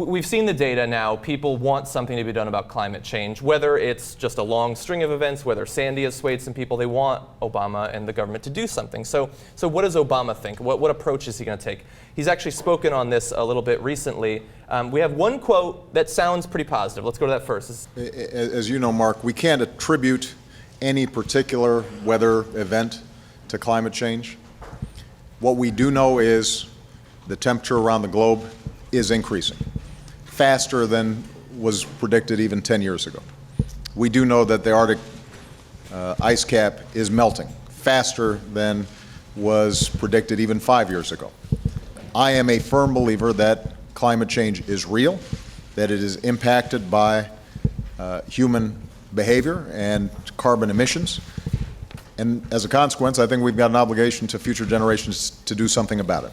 we've seen the data now. People want something to be done about climate change, whether it's just a long string of events, whether Sandy has swayed some people. They want Obama and the government to do something. So what does Obama think? What approach is he going to take? He's actually spoken on this a little bit recently. We have one quote that sounds pretty positive. Let's go to that first. As you know, Mark, we can't attribute any particular weather event to climate change. What we do know is the temperature around the globe is increasing faster than was predicted even 10 years ago. We do know that the Arctic ice cap is melting faster than was predicted even 5 years ago. I am a firm believer that climate change is real, that it is impacted by human behavior and carbon emissions. And as a consequence, I think we've got an obligation to future generations to do something about it.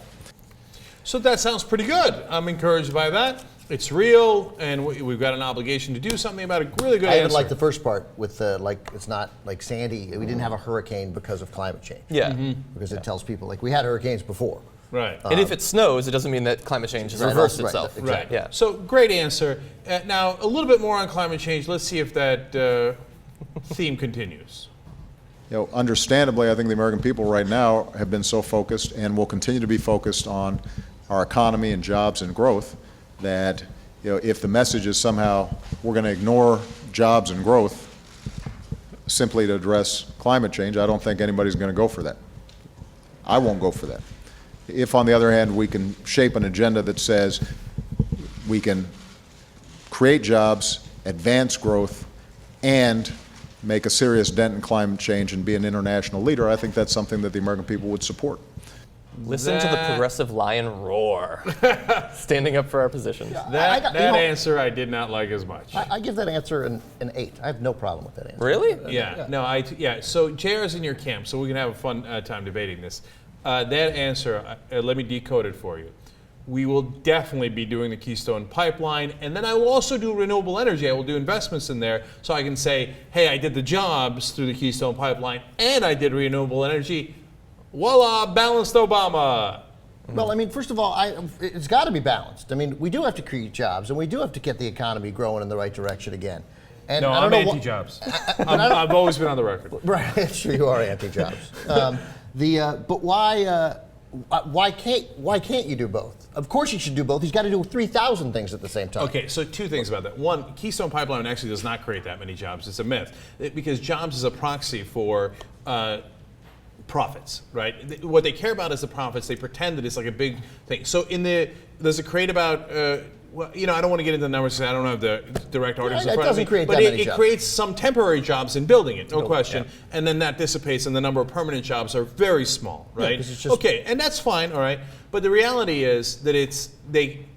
So that sounds pretty good. I'm encouraged by that. It's real, and we've got an obligation to do something about it. Really good I answer. even like the first part with like it's not like Sandy. We didn't have a hurricane because of climate change. Yeah. Because it tells people like we had hurricanes before. Right. And if it snows, it doesn't mean that climate change has reversed itself. Right, exactly. Right. So great answer. Now a little bit more on climate change. Let's see if that theme continues. You know, understandably, I think the American people right now have been so focused and will continue to be focused on our economy and jobs and growth that, you know, if the message is somehow we're going to ignore jobs and growth simply to address climate change, I don't think anybody's going to go for that. I won't go for that. If, on the other hand, we can shape an agenda that says we can create jobs, advance growth, and make a serious dent in climate change and be an international leader, I think that's something that the American people would support. Listen to the progressive lion roar, standing up for our positions. That answer I did not like as much. I give that answer an 8. I have no problem with that answer. Really? Yeah. No. So Jayar is in your camp, so we can have a fun time debating this. That answer, let me decode it for you. We will definitely be doing the Keystone Pipeline, and then I will also do renewable energy. I will do investments in there, so I can say, hey, I did the jobs through the Keystone Pipeline, and I did renewable energy. Voila, balanced Obama. Well, I mean, first of all, it's got to be balanced. I mean, we do have to create jobs, and we do have to get the economy growing in the right direction again. And no, I'm anti-jobs. I've always been on the record. Right, it's true, you are anti-jobs. But why can't you do both? Of course you should do both. He's got to do 3,000 things at the same time. Okay, so two things about that. One, Keystone Pipeline actually does not create that many jobs. It's a myth. Because jobs is a proxy for profits, right? What they care about is the profits. They pretend that it's like a big thing. So does it create about, well, you know, I don't want to get into the numbers because I don't have the direct articles in front of me. But it creates some temporary jobs in building it, no question. Yeah. And then that dissipates and the number of permanent jobs are very small, right? Yeah, okay, and that's fine, all right. But the reality is that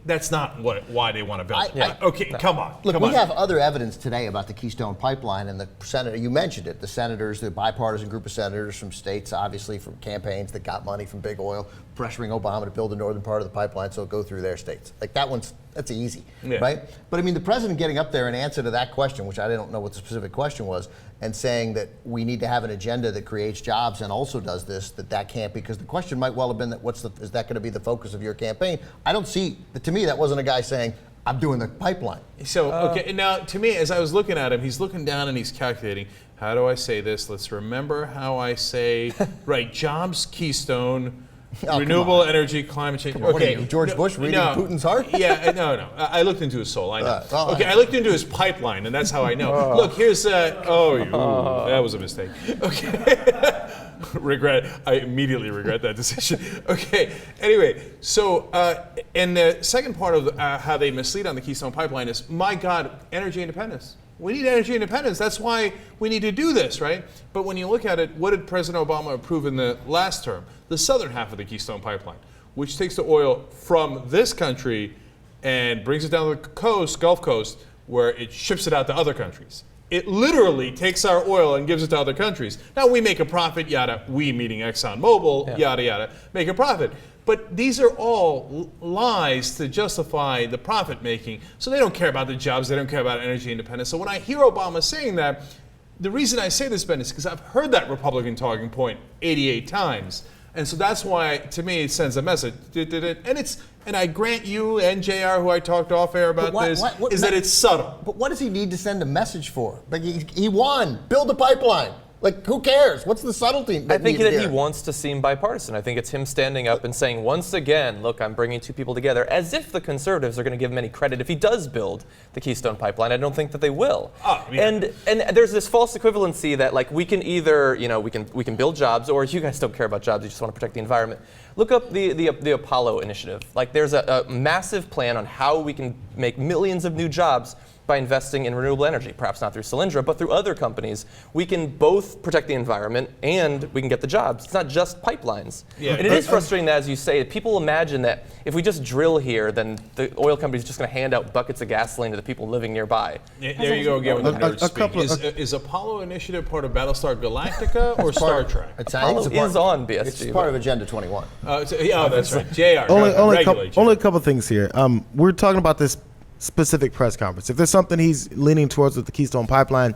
that's not why they want to build it. Come on. Look, we have other evidence today about the Keystone Pipeline, and the senator, you mentioned it, the senators, the bipartisan group of senators from states, obviously from campaigns that got money from big oil, pressuring Obama to build the northern part of the pipeline so it'll go through their states. Like that's easy, right? But I mean, the president getting up there in answer to that question, which I don't know what the specific question was, and saying that we need to have an agenda that creates jobs and also does this, that can't, because the question might well have been that is that going to be the focus of your campaign? I don't see, to me, that wasn't a guy saying, I'm doing the pipeline. So, okay, now to me, as I was looking at him, he's looking down and he's calculating, how do I say this? Let's remember how I say, right, jobs, Keystone, renewable energy, climate change. Okay, what are you, George Bush reading Putin's heart? Yeah, no. I looked into his soul. I know. I looked into his pipeline, and that's how I know. Look, here's. That was a mistake. Okay. I immediately regret that decision. Okay. Anyway, so and the second part of how they mislead on the Keystone Pipeline is, my God, energy independence. We need energy independence. That's why we need to do this, right? But when you look at it, what did President Obama approve in the last term? The southern half of the Keystone Pipeline, which takes the oil from this country and brings it down to the coast, Gulf Coast, where it ships it out to other countries. It literally takes our oil and gives it to other countries. Now we make a profit, yada, we meaning ExxonMobil, yada, yada, make a profit. But these are all lies to justify the profit making. So they don't care about the jobs, they don't care about energy independence. So when I hear Obama saying that, the reason I say this, Ben, is because I've heard that Republican talking point 88 times. And so that's why, to me, it sends a message. And I grant you and Jayar, who I talked off air about that it's subtle. But what does he need to send a message for? Like he won. Build a pipeline. Like, who cares? What's the subtlety? I think that he wants to seem bipartisan. I think it's him standing up and saying, once again, look, I'm bringing two people together, as if the conservatives are going to give him any credit if he does build the Keystone Pipeline. I don't think that they will. And there's this false equivalency that, like, we can either, we can build jobs, or you guys don't care about jobs, you just want to protect the environment. Look up the Apollo initiative. Like, there's a massive plan on how we can make millions of new jobs by investing in renewable energy, perhaps not through Solyndra, but through other companies. We can both protect the environment and we can get the jobs. It's not just pipelines. Yeah. And it is frustrating that, as you say, people imagine that if we just drill here, then the oil company's just going to hand out buckets of gasoline to the people living nearby. There you go again with the nerd speak. Is Apollo Initiative part of Battlestar Galactica or Star Trek? Apollo is on BSG. It's part of Agenda 21. That's right. JR. Only a couple things here. We're talking about this specific press conference. If there's something he's leaning towards with the Keystone Pipeline,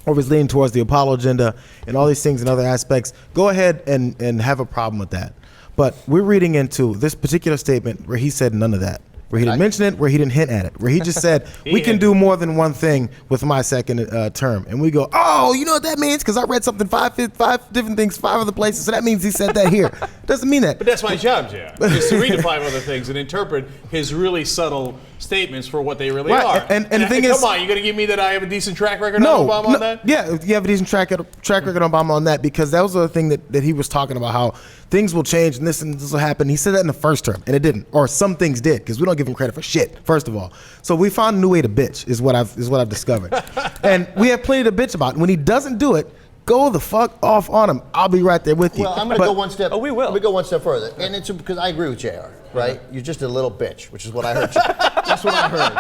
or if he's leaning towards the Apollo agenda and all these things and other aspects, go ahead and have a problem with that. But we're reading into this particular statement where he said none of that, where he didn't mention it, where he didn't hint at it, where he just said, we can do more than one thing with my second term. And we go, oh, you know what that means? Because I read something five different things, 5 other places, so that means he said that here. Doesn't mean that. But that's my job, Jay, is to read the 5 other things and interpret his really subtle statements for what they really are. And the thing is, come on, you going to give me that I have a decent track record on Obama on that? Yeah, you have a decent track record on Obama on that, because that was the thing that he was talking about, how things will change and this will happen. He said that in the first term, and it didn't. Or some things did, because we don't give him credit for shit, first of all. So we found a new way to bitch, is what I've discovered. And we have plenty to bitch about. When he doesn't do it, go the fuck off on him. I'll be right there with you. Well, I'm going to go one step. Oh, we will. Let me go one step further, and it's because I agree with Jayar. Right? You're just a little bitch, which is what I heard. That's what I heard.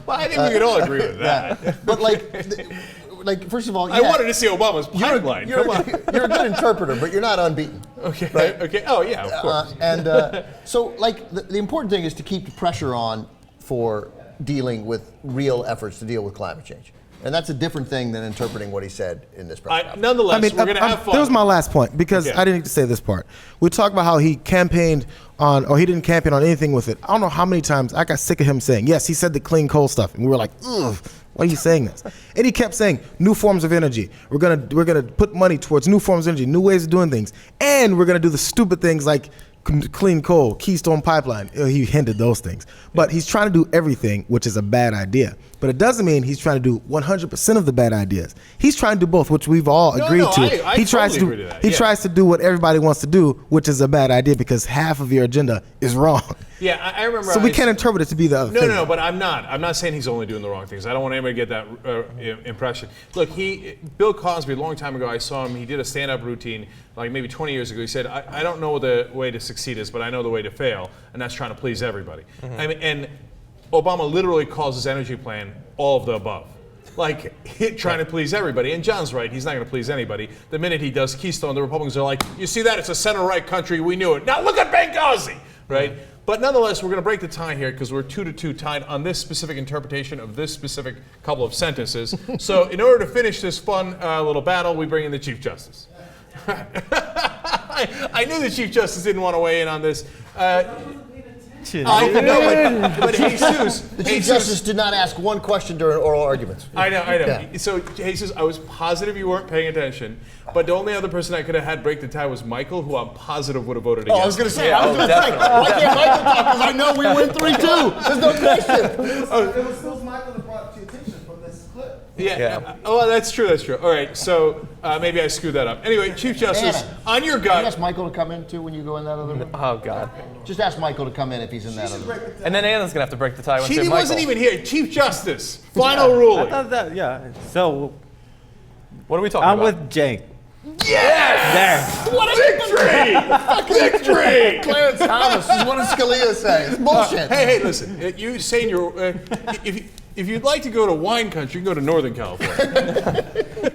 Well, I think we could all agree with that. But like, first of all, I wanted to see Obama's pipeline. You're a good interpreter, but you're not unbeaten. Okay. Right? Okay. Oh yeah, of course. So, like, the important thing is to keep the pressure on for dealing with real efforts to deal with climate change. And that's a different thing than interpreting what he said in this press conference. Nonetheless, we're going to have fun. That was my last point, because I didn't need to say this part. We talked about how he campaigned on, or he didn't campaign on anything with it. I don't know how many times I got sick of him saying, yes, he said the clean coal stuff. And we were like, ugh, why are you saying this? And he kept saying new forms of energy. We're gonna put money towards new forms of energy, new ways of doing things. And we're going to do the stupid things like clean coal, Keystone Pipeline. He hinted those things. But he's trying to do everything, which is a bad idea. But it doesn't mean he's trying to do 100% of the bad ideas. He's trying to do both, which we've all agreed to. I tries to do what everybody wants to do, which is a bad idea, because half of your agenda is wrong. Yeah, I remember. So we can't interpret it to be the other thing. No, but I'm not. I'm not saying he's only doing the wrong things. I don't want anybody to get that impression. Look, Bill Cosby, a long time ago, I saw him. He did a stand-up routine, like maybe 20 years ago. He said, I don't know what the way to succeed is, but I know the way to fail, and that's trying to please everybody. Mm-hmm. I mean, and Obama literally calls his energy plan all of the above. Like, trying to please everybody. And John's right, he's not going to please anybody. The minute he does Keystone, the Republicans are like, you see that? It's a center-right country. We knew it. Now look at Benghazi, right? Mm-hmm. But nonetheless, we're going to break the tie here because we're 2-2 tied on this specific interpretation of this specific couple of sentences. So in order to finish this fun little battle, we bring in the Chief Justice. I knew the Chief Justice didn't want to weigh in on this. I know, but Jesus, the Chief Justice did not ask one question during oral arguments. I know. Yeah. So, Jesus, I was positive you weren't paying attention, but the only other person I could have had break the tie was Michael, who I'm positive would have voted against. I was going to say, why can't Michael talk? Because I know we win 3-2. There's no question. It was still Michael that brought to attention from this clip. Yeah. Oh, that's true. All right. So maybe I screwed that up. Anyway, Chief Justice, on your gut. Can you ask Michael to come in too when you go in that other room? Oh God. Just ask Michael to come in if he's in that other room. And then Anna's gonna have to break the tie. She wasn't even here. Chief Justice, final ruling. I thought that, yeah. So what are we talking about? I'm with Cenk. Yes! There. What a victory! Clarence Thomas is what does Scalia say? It's bullshit. Hey, listen. You saying you're if you'd like to go to wine country, you can go to Northern California.